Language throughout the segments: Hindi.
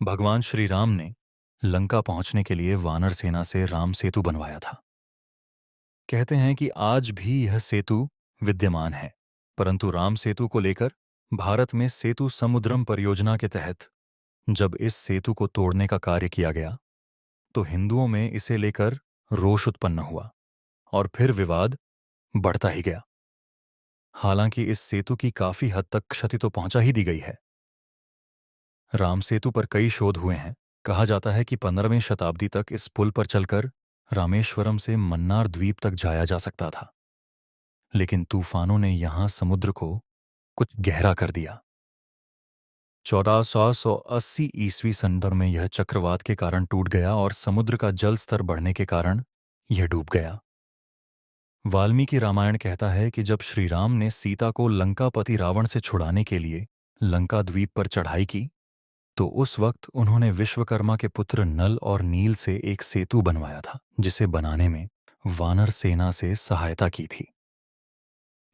भगवान श्री राम ने लंका पहुंचने के लिए वानर सेना से राम सेतु बनवाया था। कहते हैं कि आज भी यह सेतु विद्यमान है, परंतु राम सेतु को लेकर भारत में सेतु समुद्रम परियोजना के तहत जब इस सेतु को तोड़ने का कार्य किया गया, तो हिंदुओं में इसे लेकर रोष उत्पन्न हुआ और फिर विवाद बढ़ता ही गया। हालांकि इस सेतु की काफी हद तक क्षति तो पहुंचा ही दी गई है। राम सेतु पर कई शोध हुए हैं। कहा जाता है कि 15वीं शताब्दी तक इस पुल पर चलकर रामेश्वरम से मन्नार द्वीप तक जाया जा सकता था, लेकिन तूफानों ने यहां समुद्र को कुछ गहरा कर दिया। 1480 ईस्वी सन्दर में यह चक्रवात के कारण टूट गया और समुद्र का जल स्तर बढ़ने के कारण यह डूब गया। वाल्मीकि रामायण कहता है कि जब श्री राम ने सीता को लंकापति रावण से छुड़ाने के लिए लंका द्वीप पर चढ़ाई की, तो उस वक्त उन्होंने विश्वकर्मा के पुत्र नल और नील से एक सेतु बनवाया था, जिसे बनाने में वानर सेना से सहायता की थी।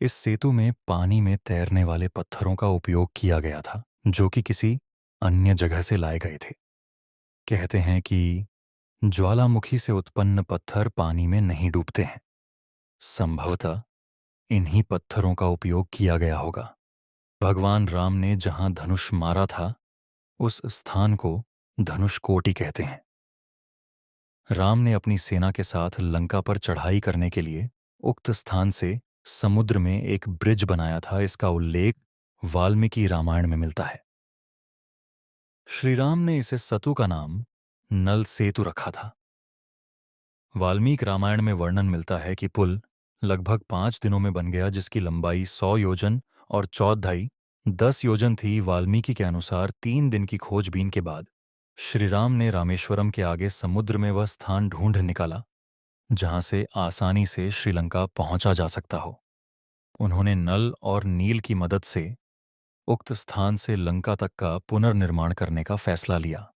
इस सेतु में पानी में तैरने वाले पत्थरों का उपयोग किया गया था, जो कि किसी अन्य जगह से लाए गए थे। कहते हैं कि ज्वालामुखी से उत्पन्न पत्थर पानी में नहीं डूबते हैं। संभवतः इन्हीं पत्थरों का उपयोग किया गया होगा। भगवान राम ने जहां धनुष मारा था, उस स्थान को धनुषकोटि कहते हैं। राम ने अपनी सेना के साथ लंका पर चढ़ाई करने के लिए उक्त स्थान से समुद्र में एक ब्रिज बनाया था। इसका उल्लेख वाल्मीकि रामायण में मिलता है। श्री राम ने इसे सतु का नाम नल सेतु रखा था। वाल्मीकि रामायण में वर्णन मिलता है कि पुल लगभग 5 दिनों में बन गया, जिसकी लंबाई 100 योजन और चौड़ाई 10 योजन थी। वाल्मीकि के अनुसार 3 दिन की खोजबीन के बाद श्रीराम ने रामेश्वरम के आगे समुद्र में वह स्थान ढूंढ निकाला जहां से आसानी से श्रीलंका पहुंचा जा सकता हो। उन्होंने नल और नील की मदद से उक्त स्थान से लंका तक का पुनर्निर्माण करने का फैसला लिया।